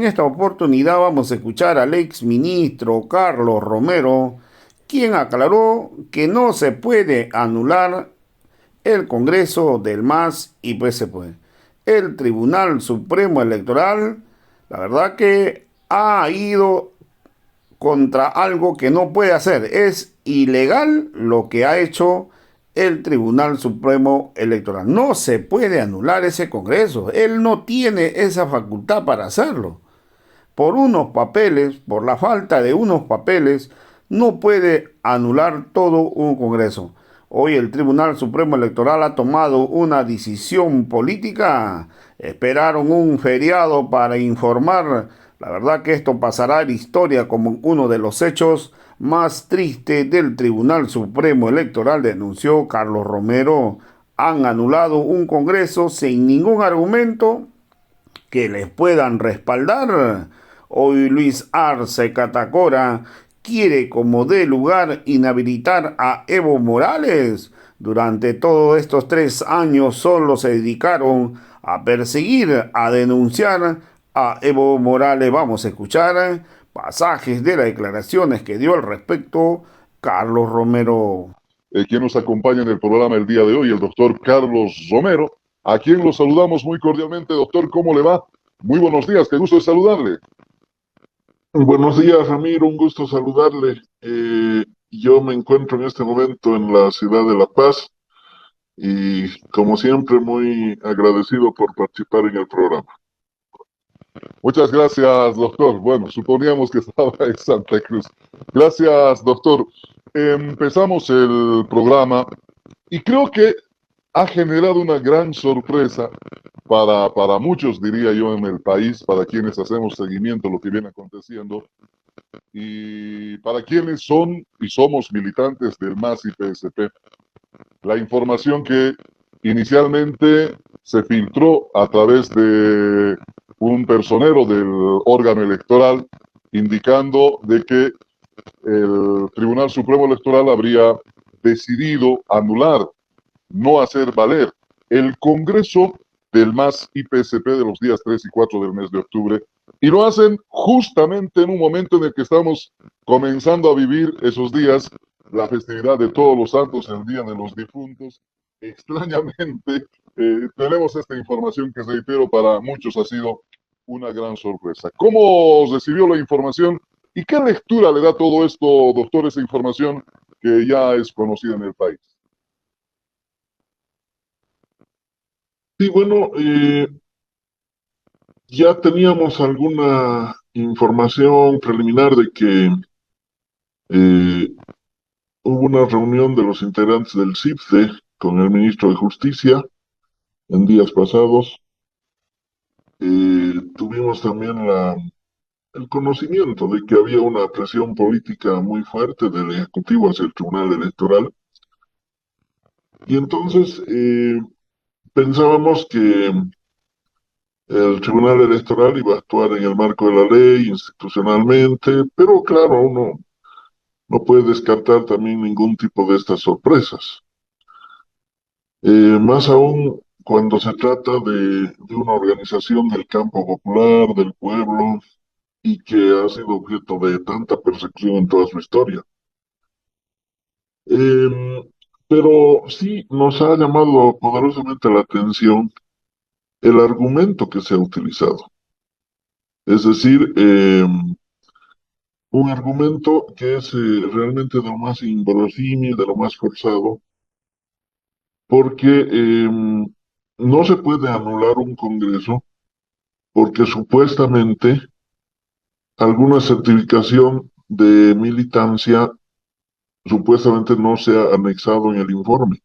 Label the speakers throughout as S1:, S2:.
S1: En esta oportunidad vamos a escuchar al ex ministro Carlos Romero, quien aclaró que no se puede anular el Congreso del MAS y pues se puede. El Tribunal Supremo Electoral, la verdad que ha ido contra algo que no puede hacer. Es ilegal lo que ha hecho el Tribunal Supremo Electoral. No se puede anular ese Congreso. Él no tiene esa facultad para hacerlo. Por unos papeles, por la falta de unos papeles, no puede anular todo un Congreso. Hoy el Tribunal Supremo Electoral ha tomado una decisión política. Esperaron un feriado para informar. La verdad que esto pasará a la historia como uno de los hechos más tristes del Tribunal Supremo Electoral, denunció Carlos Romero. Han anulado un Congreso sin ningún argumento que les puedan respaldar. Hoy Luis Arce Catacora quiere como de lugar inhabilitar a Evo Morales. Durante todos estos 3 años solo se dedicaron a perseguir, a denunciar a Evo Morales. Vamos a escuchar pasajes de las declaraciones que dio al respecto Carlos Romero.
S2: Quien nos acompaña en el programa el día de hoy, el doctor Carlos Romero, a quien lo saludamos muy cordialmente. Doctor, ¿cómo le va? Muy buenos días, qué gusto de saludarle.
S3: Buenos días, Ramiro, un gusto saludarle. Yo me encuentro en este momento en la ciudad de La Paz y, como siempre, muy agradecido por participar en el programa.
S2: Muchas gracias, doctor. Bueno, suponíamos que estaba en Santa Cruz. Gracias, doctor. Empezamos el programa y creo que ha generado una gran sorpresa para muchos, diría yo, en el país, para quienes hacemos seguimiento a lo que viene aconteciendo y para quienes son y somos militantes del MAS y PSP. La información que inicialmente se filtró a través de un personero del órgano electoral indicando de que el Tribunal Supremo Electoral habría decidido anular, no hacer valer el Congreso del MAS y PSP de los días 3 y 4 del mes de octubre, y lo hacen justamente en un momento en el que estamos comenzando a vivir esos días, la festividad de Todos los Santos, el Día de los Difuntos. Extrañamente, tenemos esta información que, reitero, para muchos ha sido una gran sorpresa. ¿Cómo recibió la información y qué lectura le da todo esto, doctor, esa información que ya es conocida en el país?
S3: Sí, bueno, ya teníamos alguna información preliminar de que eh, hubo una reunión de los integrantes del CIPSE con el ministro de Justicia en días pasados. Tuvimos también el conocimiento de que había una presión política muy fuerte del Ejecutivo hacia el Tribunal Electoral. Y entonces pensábamos que el Tribunal Electoral iba a actuar en el marco de la ley, institucionalmente, pero claro, uno no puede descartar también ningún tipo de estas sorpresas. Más aún cuando se trata de una organización del campo popular, del pueblo, y que ha sido objeto de tanta persecución en toda su historia. Em, pero sí nos ha llamado poderosamente la atención el argumento que se ha utilizado. Es decir, un argumento que es realmente de lo más inverosímil, de lo más forzado, porque no se puede anular un Congreso porque supuestamente alguna certificación de militancia supuestamente no se ha anexado en el informe.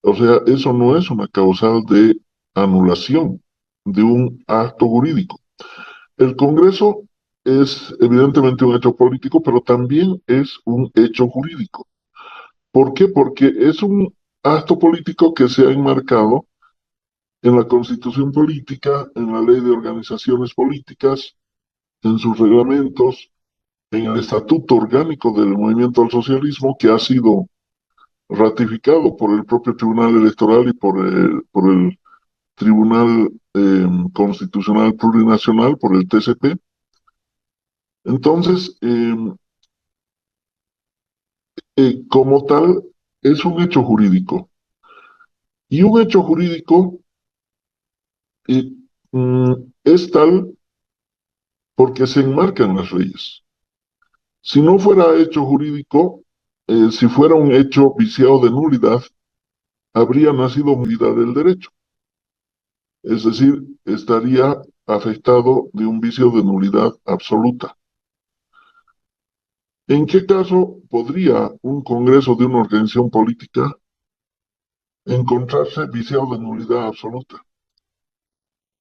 S3: O sea, eso no es una causal de anulación de un acto jurídico. El Congreso es evidentemente un hecho político, pero también es un hecho jurídico. ¿Por qué? Porque es un acto político que se ha enmarcado en la Constitución política, en la Ley de Organizaciones Políticas, en sus reglamentos, en el Estatuto Orgánico del Movimiento al Socialismo, que ha sido ratificado por el propio Tribunal Electoral y por el Tribunal Constitucional Plurinacional, por el TCP. Entonces, como tal, es un hecho jurídico. Y un hecho jurídico eh, mm, es tal porque se enmarcan las leyes. Si no fuera hecho jurídico, si fuera un hecho viciado de nulidad, habría nacido nulidad del derecho. Es decir, estaría afectado de un vicio de nulidad absoluta. ¿En qué caso podría un congreso de una organización política encontrarse viciado de nulidad absoluta?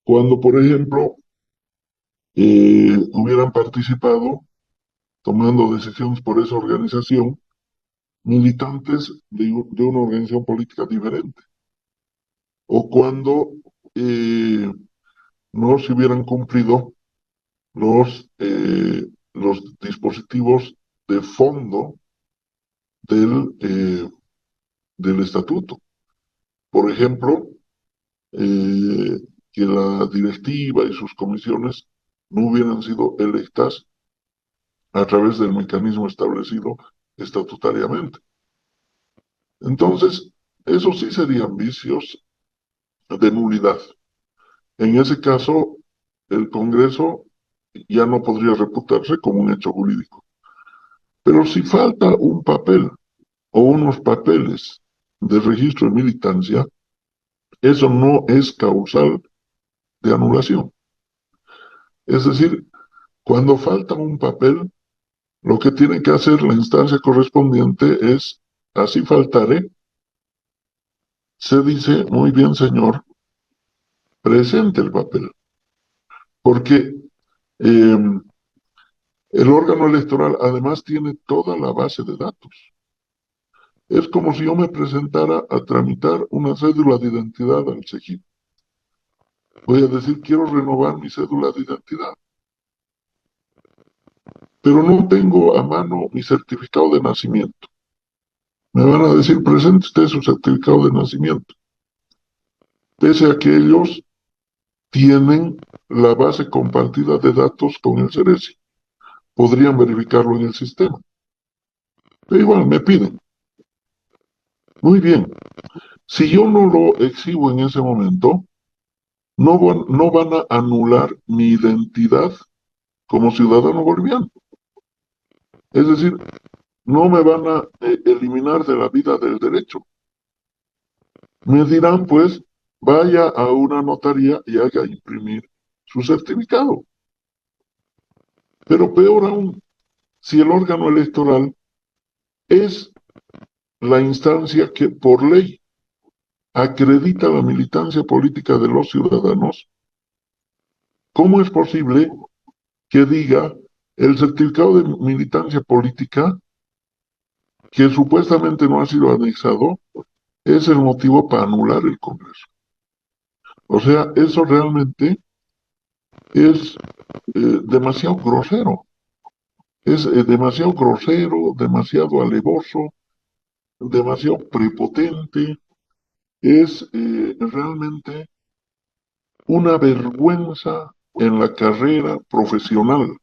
S3: Cuando, por ejemplo, hubieran participado, tomando decisiones por esa organización, militantes de una organización política diferente. O cuando no se hubieran cumplido los dispositivos de fondo del estatuto. Por ejemplo, que la directiva y sus comisiones no hubieran sido electas a través del mecanismo establecido estatutariamente. Entonces, esos sí serían vicios de nulidad. En ese caso, el Congreso ya no podría reputarse como un hecho jurídico. Pero si falta un papel o unos papeles de registro de militancia, eso no es causal de anulación. Es decir, cuando falta un papel, lo que tiene que hacer la instancia correspondiente es, así faltaré, se dice, muy bien, señor, presente el papel. Porque eh, el órgano electoral además tiene toda la base de datos. Es como si yo me presentara a tramitar una cédula de identidad al CEGIP. Voy a decir, quiero renovar mi cédula de identidad, pero no tengo a mano mi certificado de nacimiento. Me van a decir, presente usted su certificado de nacimiento. Pese a que ellos tienen la base compartida de datos con el CERESI. Podrían verificarlo en el sistema. Pero igual me piden. Muy bien. Si yo no lo exhibo en ese momento, no van a anular mi identidad como ciudadano boliviano. Es decir, no me van a eliminar de la vida del derecho. Me dirán, pues, vaya a una notaría y haga imprimir su certificado. Pero peor aún, si el órgano electoral es la instancia que por ley acredita la militancia política de los ciudadanos, ¿cómo es posible que diga el certificado de militancia política, que supuestamente no ha sido anexado, es el motivo para anular el Congreso? O sea, eso realmente es demasiado grosero. Es demasiado grosero, demasiado alevoso, demasiado prepotente. Es realmente una vergüenza en la carrera profesional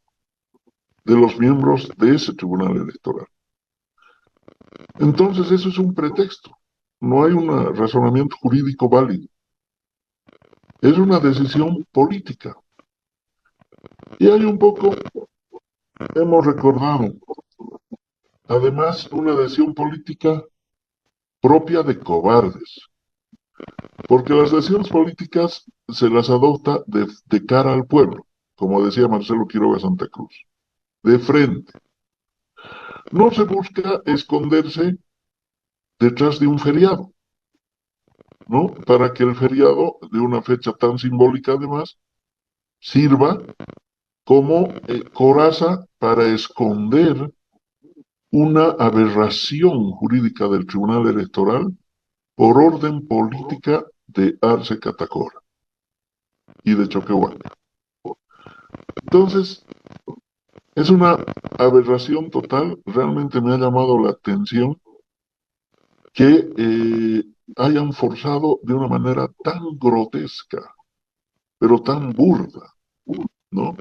S3: de los miembros de ese tribunal electoral. Entonces, eso es un pretexto. No hay un razonamiento jurídico válido. Es una decisión política. Y hay un poco, hemos recordado, además, una decisión política propia de cobardes. Porque las decisiones políticas se las adopta de cara al pueblo, como decía Marcelo Quiroga Santa Cruz, de frente. No se busca esconderse detrás de un feriado, ¿no? Para que el feriado, de una fecha tan simbólica además, sirva como coraza para esconder una aberración jurídica del Tribunal Electoral por orden política de Arce Catacora y de Choquehuanca. Entonces, es una aberración total. Realmente me ha llamado la atención que hayan forzado de una manera tan grotesca, pero tan burda, ¿no?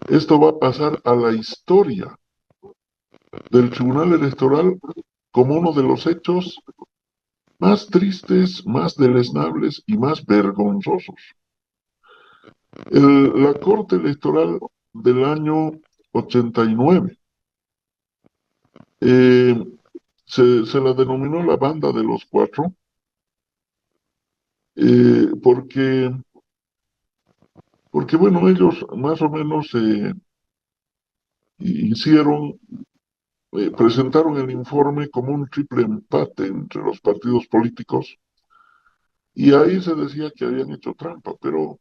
S3: Esto va a pasar a la historia del Tribunal Electoral como uno de los hechos más tristes, más deleznables y más vergonzosos. La Corte Electoral del año 89 se la denominó la banda de los cuatro, porque bueno, ellos más o menos hicieron, presentaron el informe como un triple empate entre los partidos políticos, y ahí se decía que habían hecho trampa, pero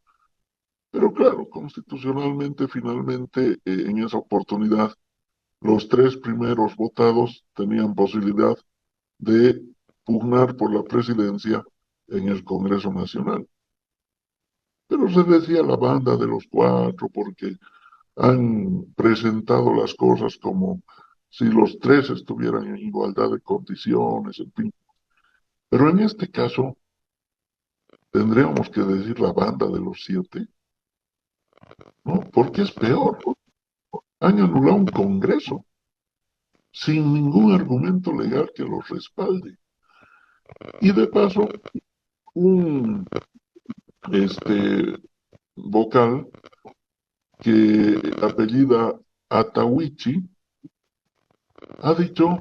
S3: claro, constitucionalmente, finalmente, en esa oportunidad, los tres primeros votados tenían posibilidad de pugnar por la presidencia en el Congreso Nacional. Pero se decía la banda de los cuatro porque han presentado las cosas como si los tres estuvieran en igualdad de condiciones, en fin. Pero en este caso, tendríamos que decir la banda de los siete, ¿no? Porque es peor. Han anulado un Congreso sin ningún argumento legal que los respalde. Y de paso, un vocal que apellida Atahuichi ha dicho,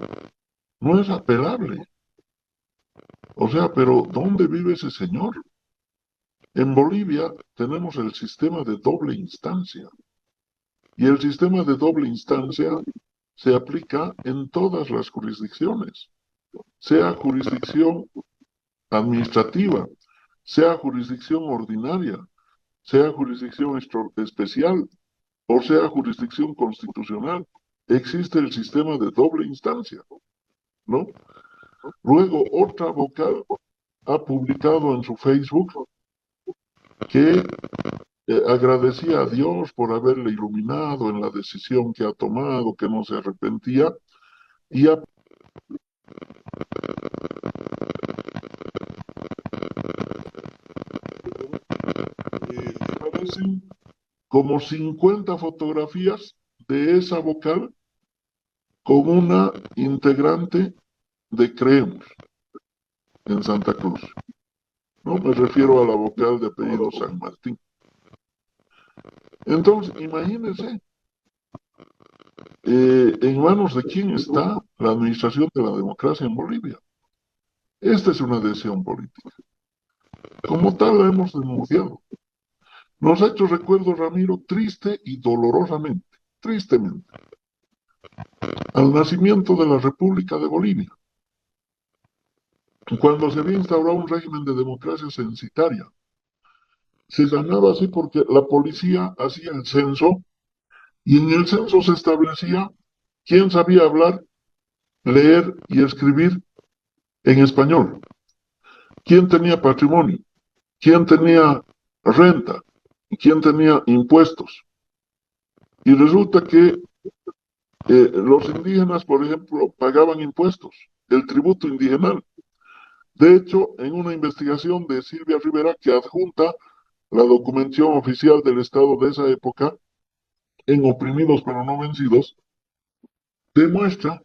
S3: no es apelable. O sea, pero ¿dónde vive ese señor? En Bolivia tenemos el sistema de doble instancia. Y el sistema de doble instancia se aplica en todas las jurisdicciones, sea jurisdicción administrativa, sea jurisdicción ordinaria, sea jurisdicción especial o sea jurisdicción constitucional. Existe el sistema de doble instancia, ¿no? Luego, otra vocal ha publicado en su Facebook que agradecía a Dios por haberle iluminado en la decisión que ha tomado, que no se arrepentía, y aparecen como 50 fotografías de esa vocal con una integrante de Creemos en Santa Cruz. No me refiero a la vocal de apellido San Martín. Entonces, imagínense, en manos de quién está la administración de la democracia en Bolivia. Esta es una decisión política. Como tal la hemos denunciado. Nos ha hecho recuerdo, Ramiro, triste y dolorosamente, tristemente, al nacimiento de la República de Bolivia, cuando se había instaurado un régimen de democracia censitaria. Se llamaba así porque la policía hacía el censo y en el censo se establecía quién sabía hablar, leer y escribir en español, quién tenía patrimonio, quién tenía renta y quién tenía impuestos. Y resulta que los indígenas, por ejemplo, pagaban impuestos, el tributo indigenal. De hecho, en una investigación de Silvia Rivera que adjunta la documentación oficial del Estado de esa época, en Oprimidos pero no vencidos, demuestra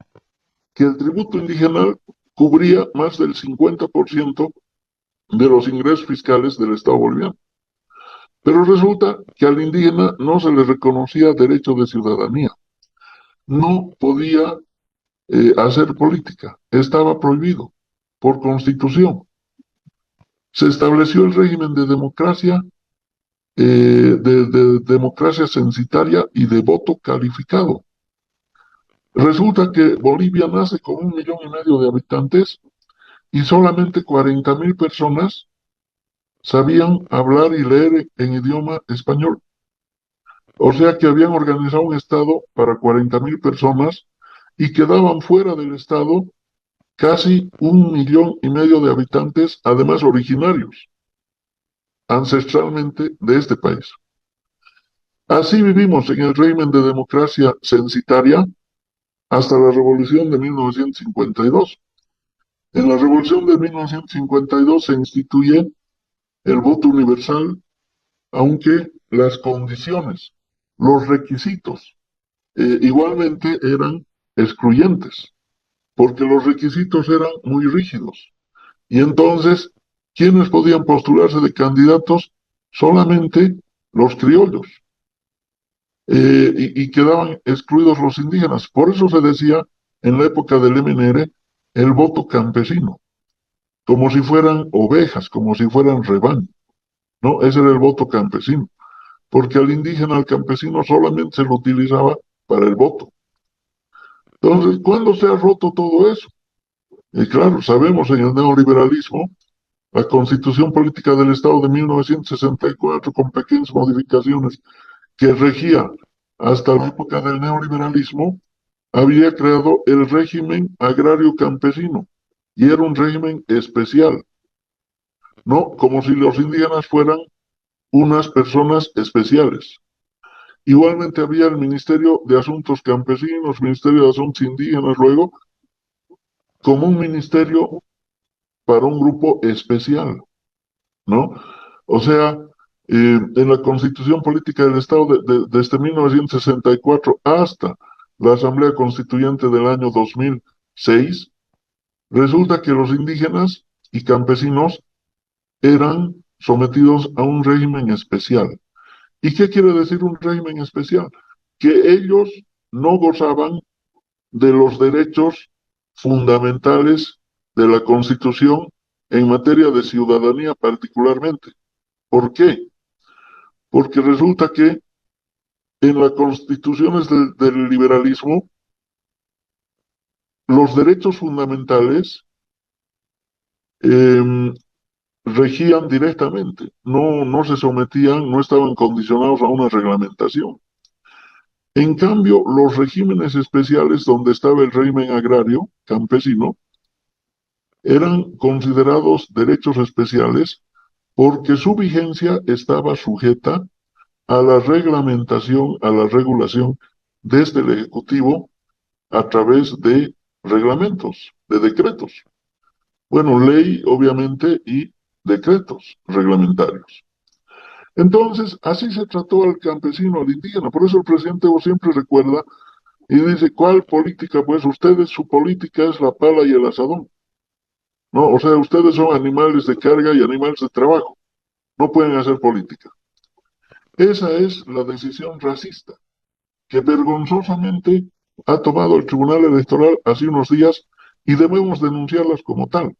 S3: que el tributo indigenal cubría más del 50% de los ingresos fiscales del Estado boliviano. Pero resulta que al indígena no se le reconocía derecho de ciudadanía. No podía hacer política. Estaba prohibido por constitución. Se estableció el régimen de democracia, de democracia censitaria y de voto calificado. Resulta que Bolivia nace con 1,5 millones de habitantes y solamente 40.000 personas sabían hablar y leer en idioma español. O sea que habían organizado un Estado para 40.000 personas y quedaban fuera del Estado casi 1,5 millones de habitantes, además originarios, ancestralmente de este país. Así vivimos en el régimen de democracia censitaria hasta la Revolución de 1952. En la Revolución de 1952 se instituye el voto universal, aunque las condiciones, los requisitos, igualmente eran excluyentes, porque los requisitos eran muy rígidos. Y entonces, ¿quiénes podían postularse de candidatos? Solamente los criollos. Y quedaban excluidos los indígenas. Por eso se decía en la época del MNR el voto campesino, como si fueran ovejas, como si fueran rebaño, ¿no? Ese era el voto campesino, porque al indígena, al campesino solamente se lo utilizaba para el voto. Entonces, ¿cuándo se ha roto todo eso? Y claro, sabemos en el neoliberalismo, la Constitución Política del Estado de 1964, con pequeñas modificaciones que regía hasta la época del neoliberalismo, había creado el régimen agrario campesino y era un régimen especial, ¿no? Como si los indígenas fueran unas personas especiales. Igualmente había el Ministerio de Asuntos Campesinos, Ministerio de Asuntos Indígenas, luego, como un ministerio para un grupo especial, ¿no? O sea, en la Constitución Política del Estado desde 1964 hasta la Asamblea Constituyente del año 2006, resulta que los indígenas y campesinos eran sometidos a un régimen especial. ¿Y qué quiere decir un régimen especial? Que ellos no gozaban de los derechos fundamentales de la Constitución en materia de ciudadanía particularmente. ¿Por qué? Porque resulta que en las constituciones del liberalismo, los derechos fundamentales eh, regían directamente, no se sometían, no estaban condicionados a una reglamentación. En cambio, los regímenes especiales donde estaba el régimen agrario, campesino, eran considerados derechos especiales porque su vigencia estaba sujeta a la reglamentación, a la regulación desde el Ejecutivo a través de reglamentos, de decretos. Bueno, ley, obviamente, y decretos reglamentarios. Entonces, así se trató al campesino, al indígena. Por eso el presidente Evo siempre recuerda y dice, ¿cuál política? Pues ustedes, su política es la pala y el asadón. No, o sea, ustedes son animales de carga y animales de trabajo. No pueden hacer política. Esa es la decisión racista que vergonzosamente ha tomado el Tribunal Electoral hace unos días y debemos denunciarlas como tal.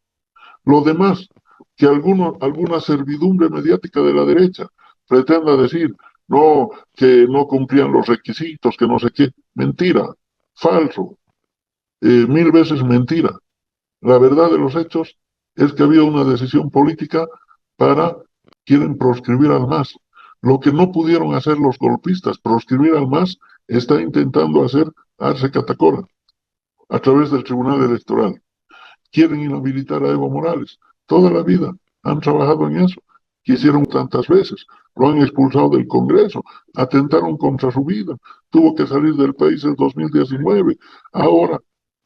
S3: Lo demás, que alguna servidumbre mediática de la derecha pretenda decir, no, que no cumplían los requisitos, que no sé qué, mentira, falso, mil veces mentira. La verdad de los hechos es que había una decisión política para, quieren proscribir al MAS. Lo que no pudieron hacer los golpistas, proscribir al MAS, está intentando hacer Arce Catacora a través del Tribunal Electoral. Quieren inhabilitar a Evo Morales. Toda la vida han trabajado en eso. Quisieron tantas veces. Lo han expulsado del Congreso. Atentaron contra su vida. Tuvo que salir del país en 2019. Ahora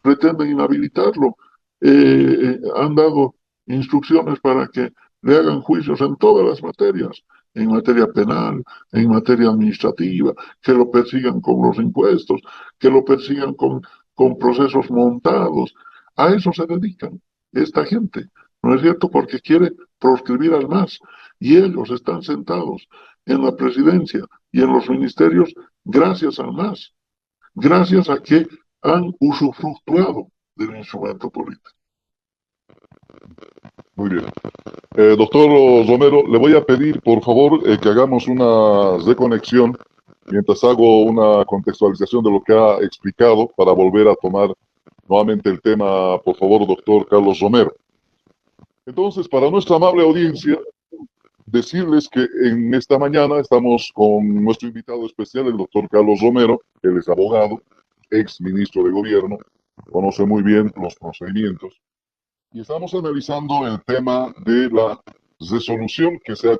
S3: pretenden inhabilitarlo. Han dado instrucciones para que le hagan juicios en todas las materias, en materia penal, en materia administrativa, que lo persigan con los impuestos, que lo persigan con procesos montados. A eso se dedican esta gente, ¿no es cierto? Porque quiere proscribir al MAS. Y ellos están sentados en la presidencia y en los ministerios gracias al MAS, gracias a que han usufructuado del instrumento político.
S2: Muy bien. Doctor Romero, le voy a pedir, por favor, que hagamos una reconexión mientras hago una contextualización de lo que ha explicado para volver a tomar nuevamente el tema, por favor, doctor Carlos Romero. Entonces, para nuestra amable audiencia, decirles que en esta mañana estamos con nuestro invitado especial, el doctor Carlos Romero. Él es abogado, ex ministro de gobierno, conoce muy bien los procedimientos. Y estamos analizando el tema de la resolución que se ha